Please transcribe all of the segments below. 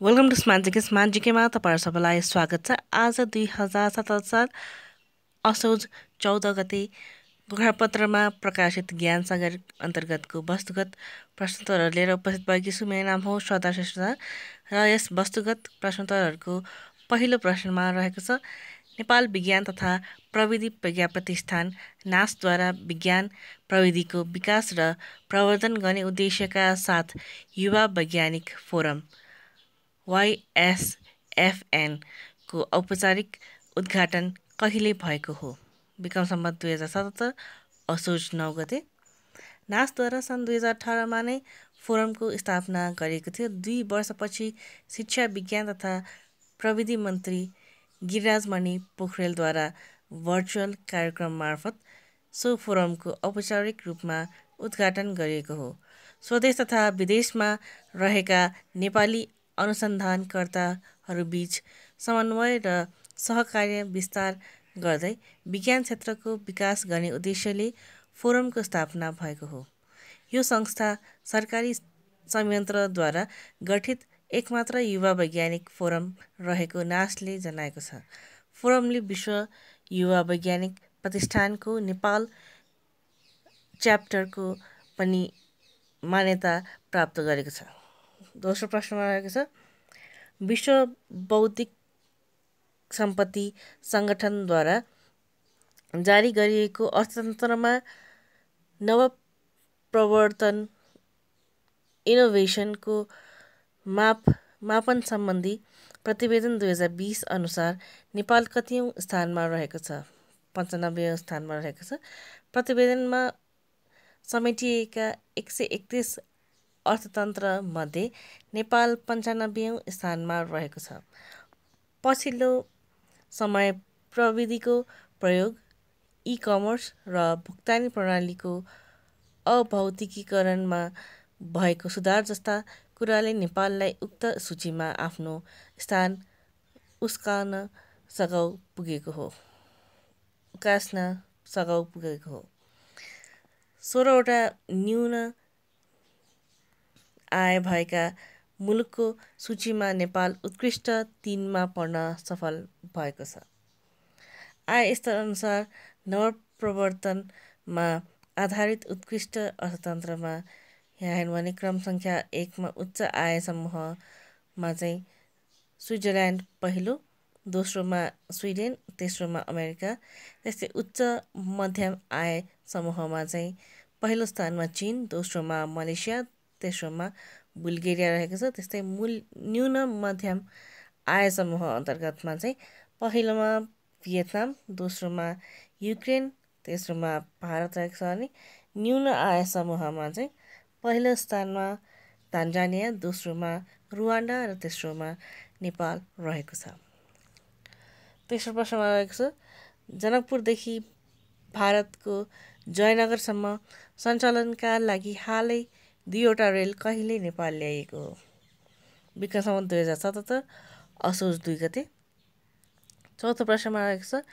Welcome to smart जिकेमा तपाईँहरू सबैलाई स्वागत छ। आज 2077 साल असोज 14 गते गोरखापत्रमा प्रकाशित ज्ञान सागर अन्तर्गतको वस्तुगत प्रश्नोत्तरहरू लिएर उपस्थित भएकी छु। मेरो नाम हो श्रद्धा श्रेष्ठ र यस वस्तुगत प्रश्नोत्तरहरूको पहिलो प्रश्नमा रहेको छ, नेपाल विज्ञान तथा प्रविधि प्रज्ञा प्रतिष्ठान नासद्वारा विज्ञान प्रविधिको विकास र प्रवर्धन गर्ने उद्देश्यका साथ युवा वैज्ञानिक फोरम YSFN को औपचारिक उद्घाटन कहिले भएको हो? विक्रम सम्वत 2077 असोज 9 गते। नासद्वारा सन् 2018मा नै फोरमको स्थापना गरेको थियो। 2 वर्षपछि शिक्षा विज्ञान तथा प्रविधि मन्त्री गिरिराजमणि पोखरेलद्वारा भर्चुअल कार्यक्रम मार्फत सो फोरमको औपचारिक रूपमा उद्घाटन गरिएको हो। स्वदेश तथा विदेशमा रहेका नेपाली अनुसन्धानकर्ताहरूबीच समन्वय र सहकार्य विस्तार गर्दै विज्ञान क्षेत्रको विकास गर्ने उद्देश्यले फोरमको स्थापना भएको हो। यो संस्था सरकारी संयन्त्रद्वारा गठित एकमात्र युवा वैज्ञानिक फोरम रहेको नासले जनाएको छ। फोरमले विश्व युवा वैज्ञानिक प्रतिष्ठानको नेपाल च्याप्टरको पनि मान्यता प्राप्त गरेको छ। दोस्रो प्रश्नमा रहेको छ, विश्व बौद्धिक सम्पत्ति सङ्गठनद्वारा जारी गरिएको अर्थतन्त्रमा नवप्रवर्तन इनोभेसनको मापन सम्बन्धी प्रतिवेदन 2020 अनुसार नेपाल कतिौँ स्थानमा रहेको छ? 95औँ स्थानमा रहेको छ। प्रतिवेदनमा समेटिएका 131 अर्थतन्त्र मध्ये नेपाल 95औँ स्थानमा रहेको छ। पछिल्लो समय प्रविधिको प्रयोग, ई-कमर्स र भुक्तानी प्रणालीको अभौतिकीकरणमा भएको सुधार जस्ता कुराले नेपाललाई उक्त सूचीमा आफ्नो स्थान उकास्न सघाउ पुगेको हो। 16वटा न्यून आय भएका मुलुकको सूचीमा नेपाल उत्कृष्ट 3मा पर्न सफल भएको छ। आय स्तरअनुसार नवप्रवर्तनमा आधारित उत्कृष्ट अर्थतन्त्रमा यहाँ हेर्नु भने क्रम सङ्ख्या 1मा उच्च आय समूहमा चाहिँ स्विजरल्यान्ड पहिलो, दोस्रोमा स्विडेन, तेस्रोमा अमेरिका। त्यस्तै उच्च मध्यम आय समूहमा चाहिँ पहिलो स्थानमा चीन, दोस्रोमा मलेसिया, तेस्रोमा बुल्गेरिया रहेको छ। त्यस्तै न्यून मध्यम आय समूह अन्तर्गतमा चाहिँ पहिलोमा भियतनाम, दोस्रोमा युक्रेन, तेस्रोमा भारत रहेको छ भने न्यून आय समूहमा चाहिँ पहिलो स्थानमा तान्जानिया, दोस्रोमा रुवान्डा र तेस्रोमा नेपाल रहेको छ। तेस्रो प्रश्नमा रहेको छ, जनकपुरदेखि भारतको जयनगरसम्म सञ्चालनका लागि हालै 2वटा रेल कहिले नेपाल ल्याइएको हो? विक्रम सम्वत 2077 असोज 2 गते। चौथो प्रश्नमा रहेको छ,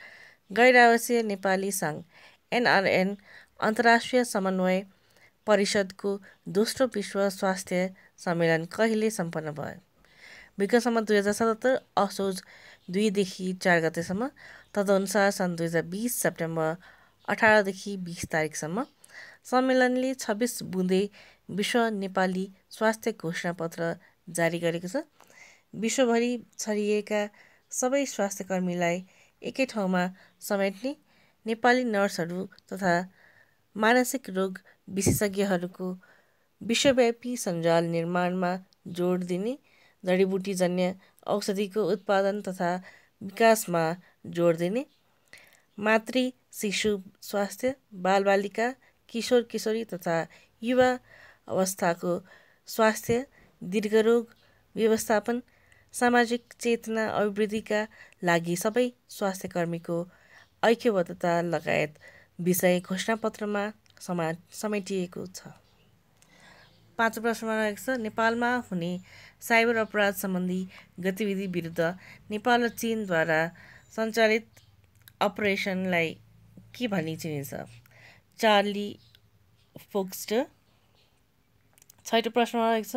गैर आवासीय नेपाली सङ्घ NRN अन्तर्राष्ट्रिय समन्वय परिषदको दोस्रो विश्व स्वास्थ्य सम्मेलन कहिले सम्पन्न भयो? विक्रम सम्वत 2077 असोज 2 देखि 4 गतेसम्म। तदनुसार सन् 2020 सेप्टेम्बर 18 देखि 20 तारिकसम्म। सम्मेलनले 26 बुँदे विश्व नेपाली स्वास्थ्य घोषणापत्र जारी गरेको छ। विश्वभरि छरिएका सबै स्वास्थ्यकर्मीलाई एकै ठाउँमा समेट्ने, नेपाली नर्सहरू तथा मानसिक रोग विशेषज्ञहरूको विश्वव्यापी सञ्जाल निर्माणमा जोड दिने, जडीबुटीजन्य औषधिको उत्पादन तथा विकासमा जोड दिने, मातृ शिशु स्वास्थ्य, बालबालिका, किशोर किशोरी तथा युवा अवस्थाको स्वास्थ्य, दीर्घरोग व्यवस्थापन, सामाजिक चेतना अभिवृद्धिका लागि सबै स्वास्थ्यकर्मीको ऐक्यबद्धता लगायत विषय घोषणापत्रमा समेटिएको छ। पाँचौँ प्रश्नमा रहेको छ, नेपालमा हुने साइबर अपराध सम्बन्धी गतिविधि विरुद्ध नेपाल र चीनद्वारा सञ्चालित अपरेसनलाई के भनी चिनिन्छ? चार्ली फोक्स्टर। छैटौँ प्रश्नमा रहेको छ,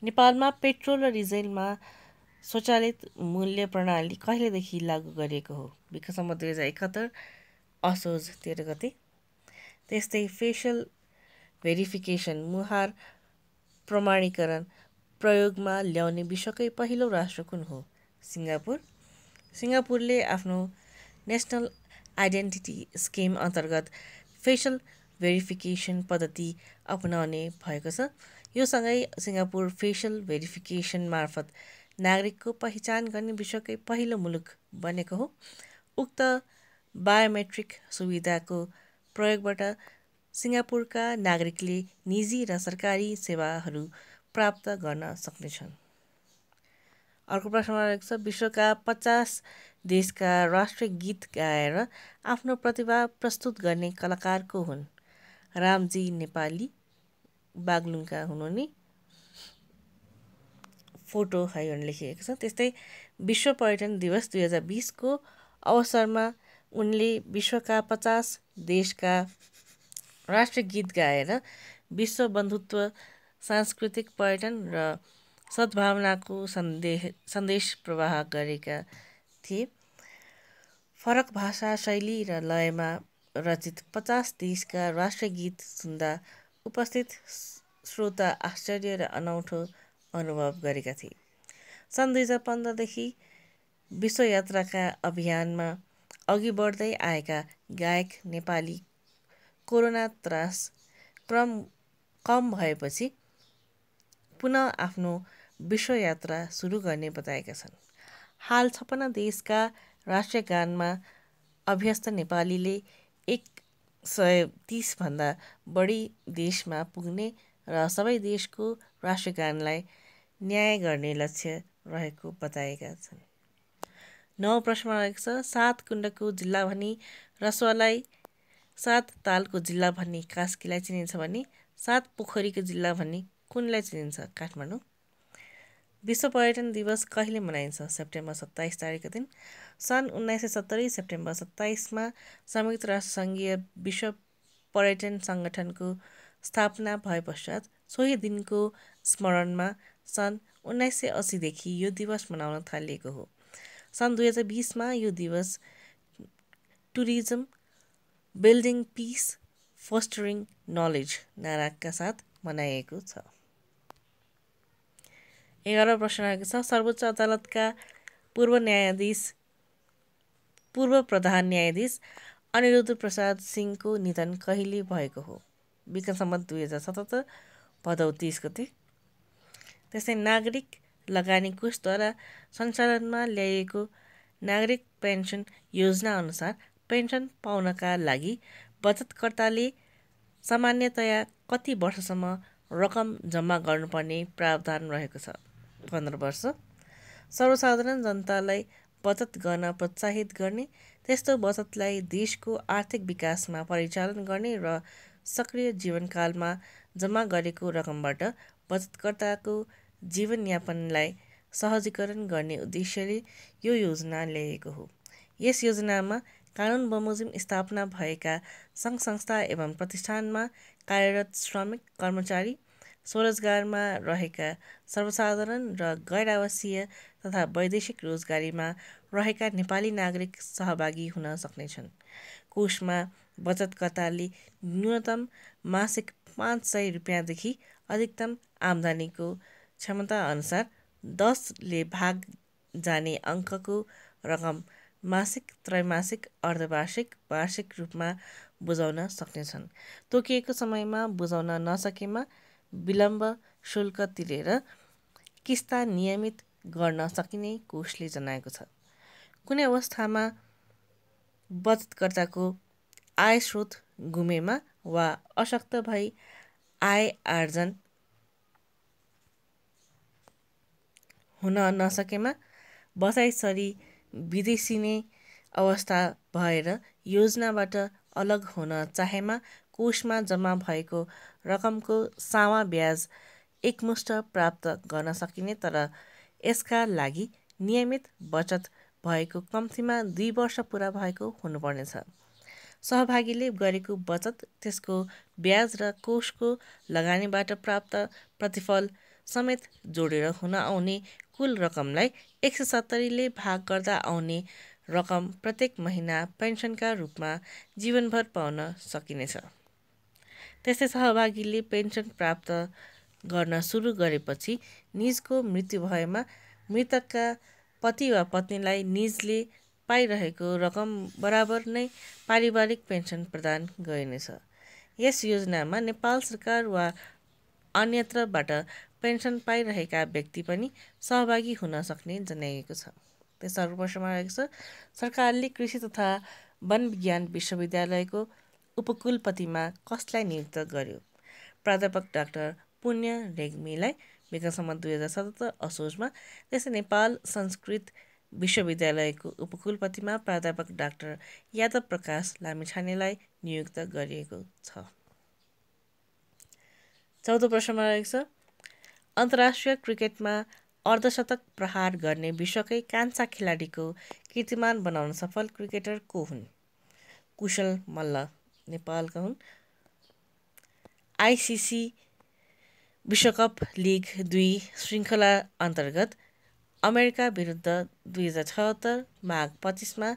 नेपालमा पेट्रोल र डिजेलमा स्वचालित मूल्य प्रणाली कहिलेदेखि लागू गरिएको हो? विकास सम्बन्ध 2071 असोज 13 गते। त्यस्तै फेसियल भेरिफिकेसन मुहार प्रमाणीकरण प्रयोगमा ल्याउने विश्वकै पहिलो राष्ट्र कुन हो? सिङ्गापुर। सिङ्गापुरले आफ्नो नेसनल आइडेन्टिटी स्किम अन्तर्गत फेसियल भेरिफिकेसन पद्धति अपनाउने भएको छ। यो सँगै सिङ्गापुर फेसियल भेरिफिकेसन मार्फत नागरिकको पहिचान गर्ने विश्वकै पहिलो मुलुक बनेको हो। उक्त बायोमेट्रिक सुविधाको प्रयोगबाट सिङ्गापुरका नागरिकले निजी र सरकारी सेवाहरू प्राप्त गर्न सक्नेछन्। अर्को प्रश्नमा रहेको छ, विश्वका 50 देशका राष्ट्रिय गीत गाएर आफ्नो प्रतिभा प्रस्तुत गर्ने कलाकार को हुन्? रामजी नेपाली, बागलुङका हुनुहुने, फोटो है भनेर लेखिएको छ। त्यस्तै विश्व पर्यटन दिवस 2020 को अवसरमा उनले विश्वका 50 देशका राष्ट्रिय गीत गाएर विश्व बन्धुत्व, सांस्कृतिक पर्यटन र सद्भावनाको सन्देश प्रवाह गरेका थिए। फरक भाषा, शैली र लयमा रचित 50 देशका राष्ट्रिय गीत सुन्दा उपस्थित श्रोता आश्चर्य र अनौठो अनुभव गरेका थिए। सन् 2015 देखि विश्वयात्राका अभियानमा अघि बढ्दै आएका गायक नेपाली कोरोना त्रास कम भएपछि पुनः आफ्नो विश्वयात्रा सुरु गर्ने बताएका छन्। हाल 56 देशका राष्ट्रिय गानमा अभ्यस्त नेपालीले 130 भन्दा बढी देशमा पुग्ने र सबै देशको राष्ट्रिय गानलाई न्याय गर्ने लक्ष्य रहेको बताएका छन्। 9 प्रश्नमा रहेको छ, 7 कुण्डको जिल्ला भनी रसुवालाई 7 तालको जिल्ला भनी कास्कीलाई चिनिन्छ भने 7 पोखरीको जिल्ला भनी कुनलाई चिनिन्छ? काठमाडौँ। विश्व पर्यटन दिवस कहिले मनाइन्छ? सेप्टेम्बर 27 तारिकको दिन। सन् 1970 सेप्टेम्बर 27 मा संयुक्त राष्ट्रसङ्घीय विश्व पर्यटन सङ्गठनको स्थापना भए पश्चात सोही दिनको स्मरणमा सन् 1980 देखि यो दिवस मनाउन थालिएको हो। सन् 2020 मा यो दिवस टुरिज्म, बिल्डिङ पिस, फोस्टरिङ नलेज नाराका साथ मनाइएको छ। 11 प्रश्न रहेको छ, सर्वोच्च अदालतका पूर्व प्रधान न्यायाधीश अनिरुद्ध प्रसाद सिंहको निधन कहिले भएको हो? विक्रम सम्वत 2077 भदौ 30 गते। त्यस्तै नागरिक लगानी कोषद्वारा सञ्चालनमा ल्याइएको नागरिक पेन्सन योजना अनुसार पेन्सन पाउनका लागि बचतकर्ताले सामान्यतया कति वर्षसम्म रकम जम्मा गर्नुपर्ने प्रावधान रहेको छ? 15 वर्ष। सर्वसाधारण जनतालाई बचत गर्न प्रोत्साहित गर्ने, त्यस्तो बचतलाई देशको आर्थिक विकासमा परिचालन गर्ने र सक्रिय जीवनकालमा जम्मा गरेको रकमबाट बचतकर्ताको जीवनयापनलाई सहजीकरण गर्ने उद्देश्यले यो योजना ल्याइएको हो। यस योजनामा कानुन बमोजिम स्थापना भएका सङ्घ संस्था एवं प्रतिष्ठानमा कार्यरत श्रमिक, कर्मचारी, स्वरोजगारमा रहेका सर्वसाधारण र गैर आवासीय तथा वैदेशिक रोजगारीमा रहेका नेपाली नागरिक सहभागी हुन सक्नेछन्। कोषमा बचतकर्ताले न्यूनतम मासिक 500 रुपियाँदेखि अधिकतम आम्दानीको क्षमता अनुसार 10 ले भाग जाने अङ्कको रकम मासिक, त्रैमासिक, अर्धवार्षिक, वार्षिक रूपमा बुझाउन सक्नेछन्। तोकिएको समयमा बुझाउन नसकेमा विलम्ब शुल्क तिरेर किस्ता नियमित गर्न सकिने कोषले जनाएको छ। कुनै अवस्थामा बचतकर्ताको आय स्रोत गुमेमा वा अशक्त भई आय आर्जन हुन नसकेमा बसाइसरी विदेशिने अवस्था भएर योजनाबाट अलग हुन चाहेमा कोषमा जम्मा भएको रकमको सामा ब्याज एकमुष्ट प्राप्त गर्न सकिने, तर यसका लागि नियमित बचत भएको कम्तीमा 2 वर्ष पुरा भएको हुनुपर्नेछ। सहभागीले गरेको बचत, त्यसको ब्याज र कोषको लगानीबाट प्राप्त प्रतिफल समेत जोडेर हुन आउने कुल रकमलाई 170ले भाग गर्दा आउने रकम प्रत्येक महिना पेन्सनका रूपमा जीवनभर पाउन सकिनेछ। त्यस्तै सहभागीले पेन्सन प्राप्त गर्न सुरु गरेपछि निजको मृत्यु भएमा मृतकका पति वा पत्नीलाई निजले पाइरहेको रकम बराबर नै पारिवारिक पेन्सन प्रदान गरिनेछ। यस योजनामा नेपाल सरकार वा अन्यत्रबाट पेन्सन पाइरहेका व्यक्ति पनि सहभागी हुन सक्ने जनाइएको छ। त्यसर्को प्रश्नमा रहेको छ, सरकारले कृषि तथा वन विज्ञान विश्वविद्यालयको उपकुलपतिमा कसलाई नियुक्त गर्यो? प्राध्यापक डाक्टर पुण्य रेग्मीलाई विगत सम्म 2077 असोजमा। त्यसै नेपाल संस्कृत विश्वविद्यालयको उपकुलपतिमा प्राध्यापक डाक्टर यादव प्रकाश लामिछानेलाई नियुक्त गरिएको छ। 14 प्रश्नमा रहेको छ, अन्तर्राष्ट्रिय क्रिकेटमा अर्धशतक प्रहार गर्ने विश्वकै कान्छा खेलाडीको कीर्तिमान बनाउन सफल क्रिकेटर को हुन्? कुशल मल्ल नेपालका हुन्। आइसिसी विश्वकप लिग 2 श्रृङ्खला अन्तर्गत अमेरिका विरुद्ध 2076 माघ 25मा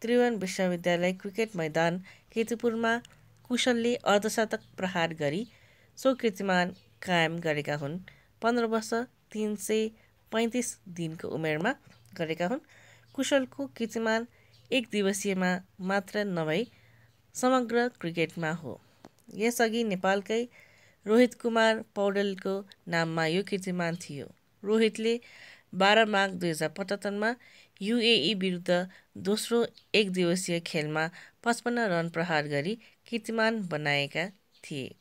त्रिभुवन विश्वविद्यालय क्रिकेट मैदान कीर्तिपुरमा कुशलले अर्धशतक प्रहार गरी सो कीर्तिमान कायम गरेका हुन्। 15 वर्ष 335 दिनको उमेरमा गरेका हुन्। कुशलको कीर्तिमान एक दिवसीयमा मात्र नभई समग्र क्रिकेटमा हो। यसअघि नेपालकै रोहित कुमार पौडेलको नाममा यो कीर्तिमान थियो। रोहितले 12 माघ 2075मा युएई विरुद्ध दोस्रो एक दिवसीय खेलमा 55 रन प्रहार गरी कीर्तिमान बनाएका थिए।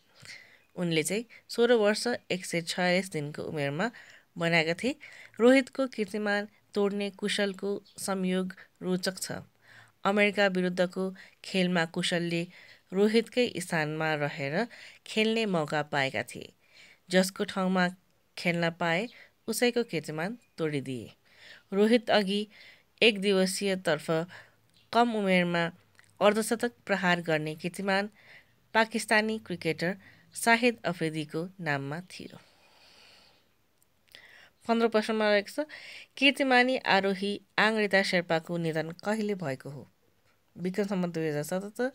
उनले 16 वर्ष 146 दिनको उमेरमा बनाएका थिए। रोहितको कीर्तिमान तोड्ने कुशलको संयोग रोचक छ। अमेरिका विरुद्धको खेलमा कुशलले रोहितकै स्थानमा रहेर खेल्ने मौका पाएका थिए। जसको ठाउँमा खेल्न पाए उसैको कीर्तिमान तोडिदिए। रोहित अघि एक दिवसीयतर्फ कम उमेरमा अर्धशतक प्रहार गर्ने कीर्तिमान पाकिस्तानी क्रिकेटर शाहिद अफ्रिदीको नाममा थियो। 15 प्रश्नमा रहेको छ, कीर्तिमानी आरोही आङ्ग्रिता शेर्पाको निधन कहिले भएको हो? विक्रम सम्वत 2077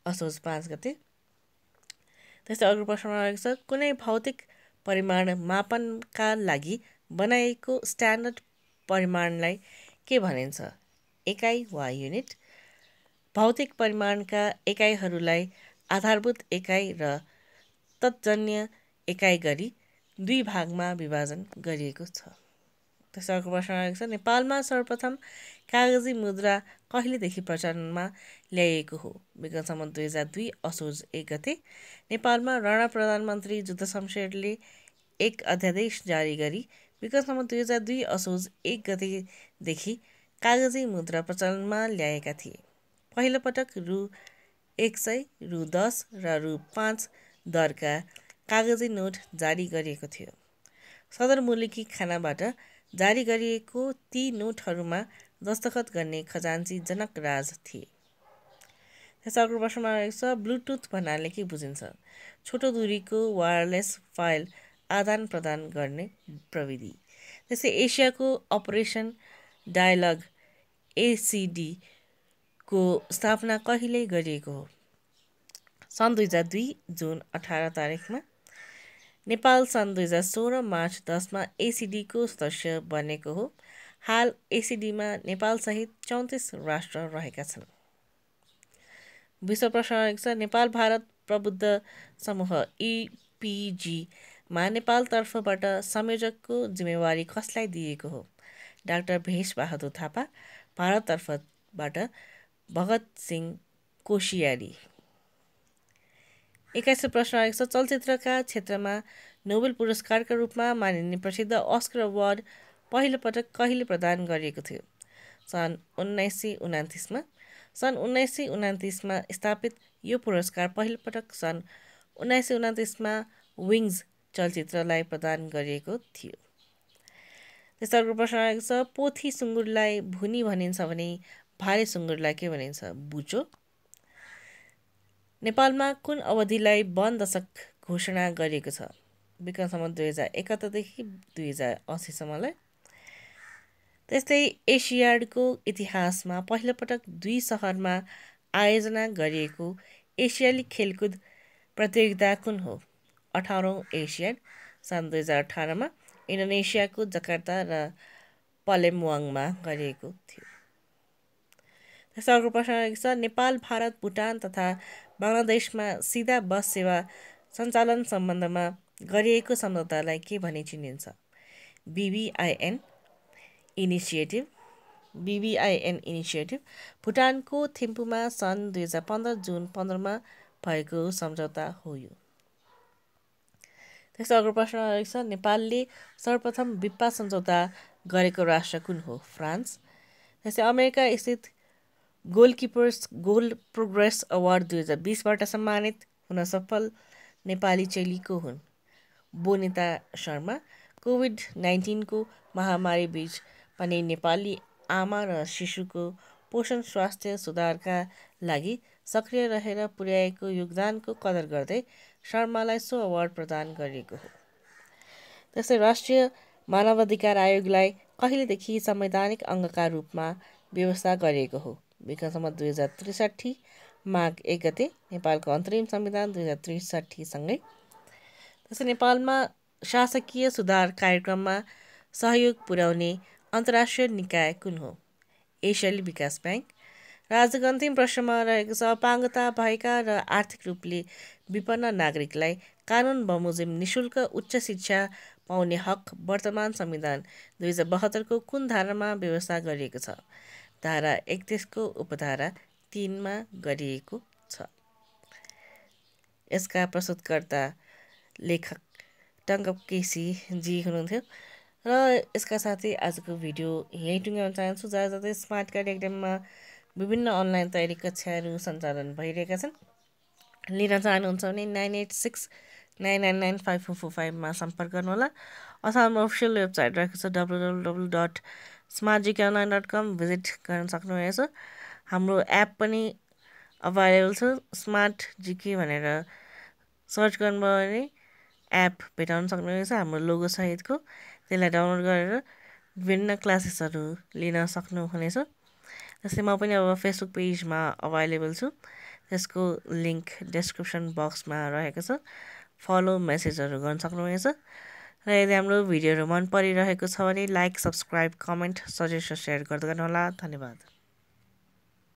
असोज 5 गते। त्यस्तै अर्को प्रश्नमा रहेको छ, कुनै भौतिक परिमाण मापनका लागि बनाइएको स्ट्यान्डर्ड परिमाणलाई के भनिन्छ? एकाइ वा युनिट। भौतिक परिमाणका एकाइहरूलाई आधारभूत एकाइ र तत्जन्य एकाइ गरी 2 भागमा विभाजन गरिएको छ। त्यसै अर्को प्रश्न रहेको छ, नेपालमा सर्वप्रथम कागजी मुद्रा कहिलेदेखि प्रचलनमा ल्याइएको हो? विगत सम्वत 2002 असोज 1 गते। नेपालमा राणा प्रधानमन्त्री जुद्ध शमशेरले एक अध्यादेश जारी गरी विगत सम्वत 2002 असोज 1 गतेदेखि कागजी मुद्रा प्रचलनमा ल्याएका थिए। पहिलोपटक रु 100, रु 10 र रु 5 दरका कागजी नोट जारी गरिएको थियो। सदर मुलुकी खानाबाट जारी गरिएको ती नोटहरूमा दस्तखत गर्ने खजान्ची जनक राज थिए। त्यसै अर्को प्रश्नमा रहेको छ, ब्लुटुथ भन्नाले के बुझिन्छ? छोटो दूरीको वायरलेस फाइल आदान प्रदान गर्ने प्रविधि। त्यसै एसियाको अपरेसन डायलग एसिडी को स्थापना कहिले गरिएको हो? सन् 2002 जुन 18 तारिखमा। नेपाल सन् 2016 मार्च 10मा एसिडीको सदस्य बनेको हो। हाल एसिडीमा नेपालसहित 34 राष्ट्र रहेका छन्। विश्व प्रश्न रहेको छ, नेपाल भारत प्रबुद्ध समूह इपिजीमा नेपालतर्फबाट संयोजकको जिम्मेवारी कसलाई दिएको हो? डाक्टर भेष बहादुर थापा। भारततर्फबाट भगत सिंह कोशियारी। 21 प्रश्न रहेको छ, चलचित्रका क्षेत्रमा नोबेल पुरस्कारका रूपमा मानिने प्रसिद्ध अस्कर अवार्ड पहिलोपटक कहिले प्रदान गरिएको थियो? सन् 1929मा। सन् 1929मा स्थापित यो पुरस्कार पहिलोपटक सन् 1929मा विङ्स चलचित्रलाई प्रदान गरिएको थियो। त्यसर्को प्रश्न रहेको छ, पोथी सुँगुरलाई भुनी भनिन्छ भने भाले सुँगुरलाई के भनिन्छ? बुचो। नेपालमा कुन अवधिलाई वन दशक घोषणा गरिएको छ? विक्रम सम्वत 2071 देखि 2080सम्मलाई। त्यस्तै एसियाडको इतिहासमा पहिलोपटक 2 सहरमा आयोजना गरिएको एसियाली खेलकुद प्रतियोगिता कुन हो? 18औं एसियाड सन् 2018मा इन्डोनेसियाको जकार्ता र पलेम्वाङमा गरिएको थियो। त्यस्तै अर्को प्रश्न रहेको छ, नेपाल, भारत, भुटान तथा बङ्गलादेशमा सिधा बस सेवा सञ्चालन सम्बन्धमा गरिएको सम्झौतालाई के भनी चिनिन्छ? BBIN initiative. भुटानको थिम्पूमा सन् 2015 जुन 15मा भएको सम्झौता हो यो। त्यस्तै अर्को प्रश्न रहेको छ, नेपालले सर्वप्रथम बिप्पा सम्झौता गरेको राष्ट्र कुन हो? फ्रान्स। त्यस्तै अमेरिका स्थित गोलकिपर्स गोल प्रोग्रेस अवार्ड 2020बाट सम्मानित हुन सफल नेपाली चेली को हुन्? बोनिता शर्मा। कोभिड-19को महामारी बीच पनि नेपाली आमा र शिशुको पोषण स्वास्थ्य सुधारका लागि सक्रिय रहेर पुर्याएको योगदानको कदर गर्दै शर्मालाई सो अवार्ड प्रदान गरिएको हो। त्यस्तै राष्ट्रिय मानवाधिकार आयोगलाई कहिलेदेखि संवैधानिक अङ्गका रूपमा व्यवस्था गरिएको हो? विक्रम सम्वत 2063 माघ 1 गते, नेपालको अन्तरिम संविधान 2063 सँगै। त्यस्तै नेपालमा शासकीय सुधार कार्यक्रममा सहयोग पुर्याउने अन्तर्राष्ट्रिय निकाय कुन हो? एसियाली विकास ब्याङ्क। राज्यको अन्तिम प्रश्नमा रहेको छ, अपाङ्गता भएका र आर्थिक रूपले विपन्न नागरिकलाई कानुन बमोजिम निशुल्क उच्च शिक्षा पाउने हक वर्तमान संविधान 2072को कुन धारामा व्यवस्था गरिएको छ? धारा 31 को उपधारा 3 मा गरिएको छ। यसका प्रस्तुतकर्ता लेखक टङ्कप केसी जी हुनुहुन्थ्यो र यसका साथै आजको भिडियो यहीँ टुङ्ग्याउन चाहन्छु। जहाँ स्मार्ट कार्ड एक्जाममा विभिन्न अनलाइन तयारी कक्षाहरू सञ्चालन भइरहेका छन्। लिन चाहनुहुन्छ भने 9869995445 मा सम्पर्क गर्नुहोला अथवा हाम्रो अफिसियल वेबसाइट रहेको छ www.smartgkonline.com भिजिट गर्न सक्नुहुनेछ। हाम्रो एप पनि अभाइलेबल छ, स्मार्ट जिके भनेर सर्च गर्नुभयो भने एप भेटाउन सक्नुहुनेछ हाम्रो लोगो सहितको। त्यसलाई डाउनलोड गरेर विभिन्न क्लासेसहरू लिन सक्नुहुनेछ। जस्तै म पनि अब फेसबुक पेजमा अभाइलेबल छु, त्यसको लिङ्क डिस्क्रिप्सन बक्समा रहेको छ, फलो मेसेजहरू गर्न सक्नुहुनेछ। र यदि हाम्रो भिडियोहरू मन परिरहेको छ भने like, subscribe, comment, suggestion share गर्दै गर्नुहोला। धन्यवाद।